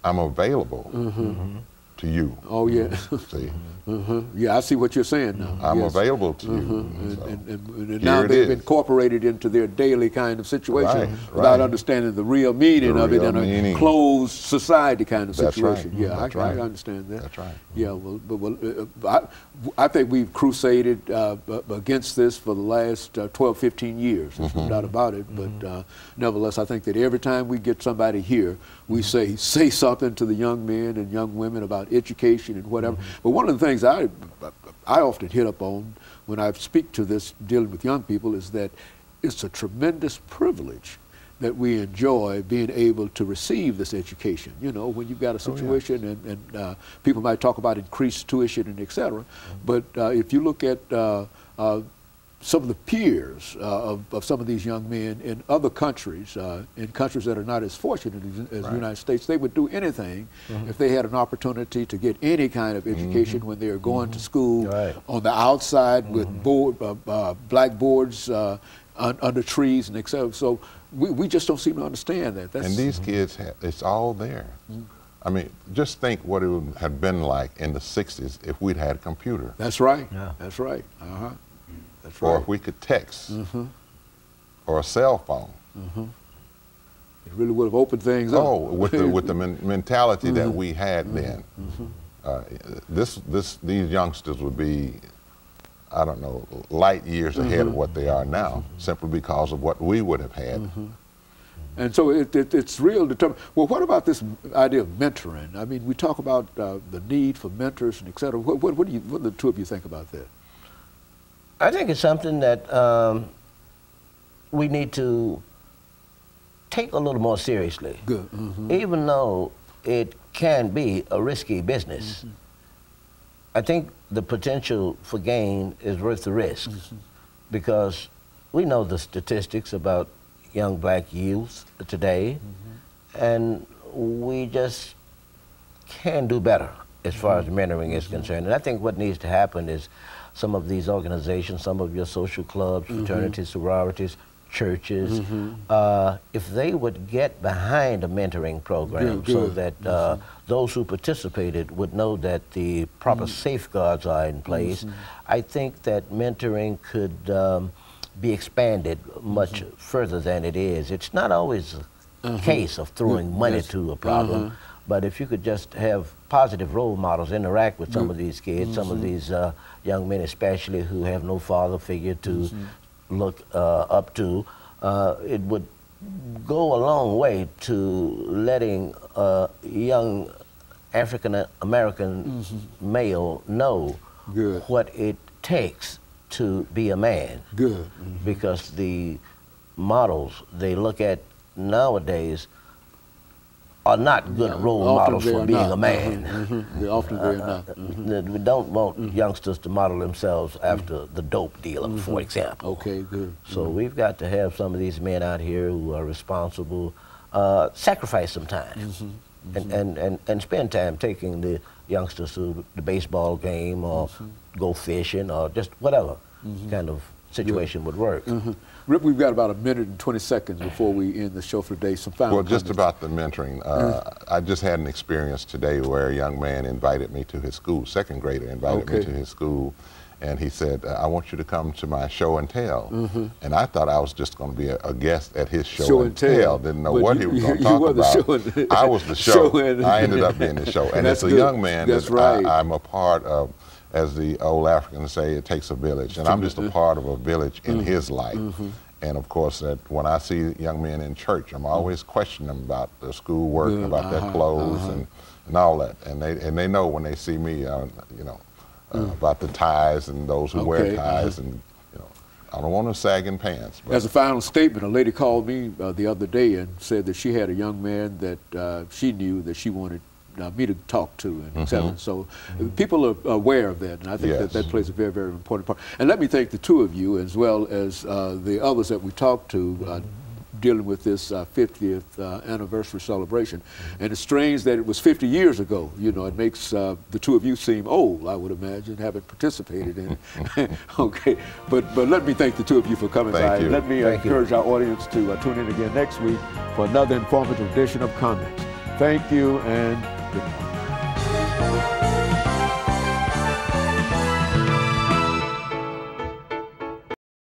I'm available to you. Oh, yeah. See? Yeah, I see what you're saying now. I'm yes. available to you. So And now they've incorporated into their daily kind of situation without understanding the real meaning of it in a closed society kind of situation. Right. Yeah, I understand that. That's right. Yeah, I think we've crusaded against this for the last 12, 15 years. There's no doubt about it. But nevertheless, I think that every time we get somebody here, we say something to the young men and young women about education and whatever. But one of the things I often hit up on when I speak to this dealing with young people is that it's a tremendous privilege that we enjoy being able to receive this education. You know, when you've got a situation and people might talk about increased tuition and et cetera, but if you look at some of the peers of some of these young men in other countries, in countries that are not as fortunate as the United States, they would do anything if they had an opportunity to get any kind of education when they are going to school on the outside with blackboards under trees and et cetera. So we just don't seem to understand that. And these kids, it's all there. I mean, just think what it would have been like in the 60s if we'd had a computer. That's right. Yeah. That's right. That's right. Or if we could text, or a cell phone. It really would have opened things up. Oh, with the mentality that we had then. These youngsters would be, I don't know, light years ahead of what they are now, simply because of what we would have had. And so it's real determined. Well, what about this idea of mentoring? I mean, we talk about the need for mentors and et cetera. What do the two of you think about that? I think it's something that we need to take a little more seriously. Good. Even though it can be a risky business, I think the potential for gain is worth the risk, because we know the statistics about young black youth today, and we just can do better as far as mentoring is concerned. And I think what needs to happen is some of these organizations, some of your social clubs, fraternities, sororities, churches, if they would get behind a mentoring program so that those who participated would know that the proper safeguards are in place, I think that mentoring could be expanded much further than it is. It's not always a case of throwing money to a problem, but if you could just have positive role models, interact with some of these kids, some of these young men especially who have no father figure to look up to, it would go a long way to letting young African-American male know what it takes to be a man. Because the models they look at nowadays are not good role models for being a man. They often very not. We don't want youngsters to model themselves after the dope dealer, for example. Okay, good. So we've got to have some of these men out here who are responsible, sacrifice some time and spend time taking the youngsters to the baseball game or go fishing or just whatever kind of situation would work. Rip, we've got about 1 minute and 20 seconds before we end the show for today. Some final comments. Just about the mentoring. I just had an experience today where a young man invited me to his school, second grader invited me to his school, and he said, I want you to come to my show and tell. And I thought I was just going to be a guest at his show and tell. Didn't know what he was going to talk about. I was the show. I ended up being the show. And as a young man, I'm a part of, as the old Africans say, it takes a village. And I'm just a part of a village in his life. And of course, when I see young men in church, I'm always questioning them about their school work, about their clothes and all that. And they know when they see me, you know, about the ties and those who wear ties. And you know, I don't want them sagging pants. But. As a final statement, a lady called me the other day and said that she had a young man that she knew that she wanted me to talk to, and et cetera. So people are aware of that, and I think that plays a very, very important part. And let me thank the two of you, as well as the others that we talked to, dealing with this 50th anniversary celebration. And it's strange that it was 50 years ago. You know, it makes the two of you seem old, I would imagine, having participated in it. Okay, but let me thank the two of you for coming by. Let me encourage our audience to tune in again next week for another informative edition of Comments. Thank you and goodbye.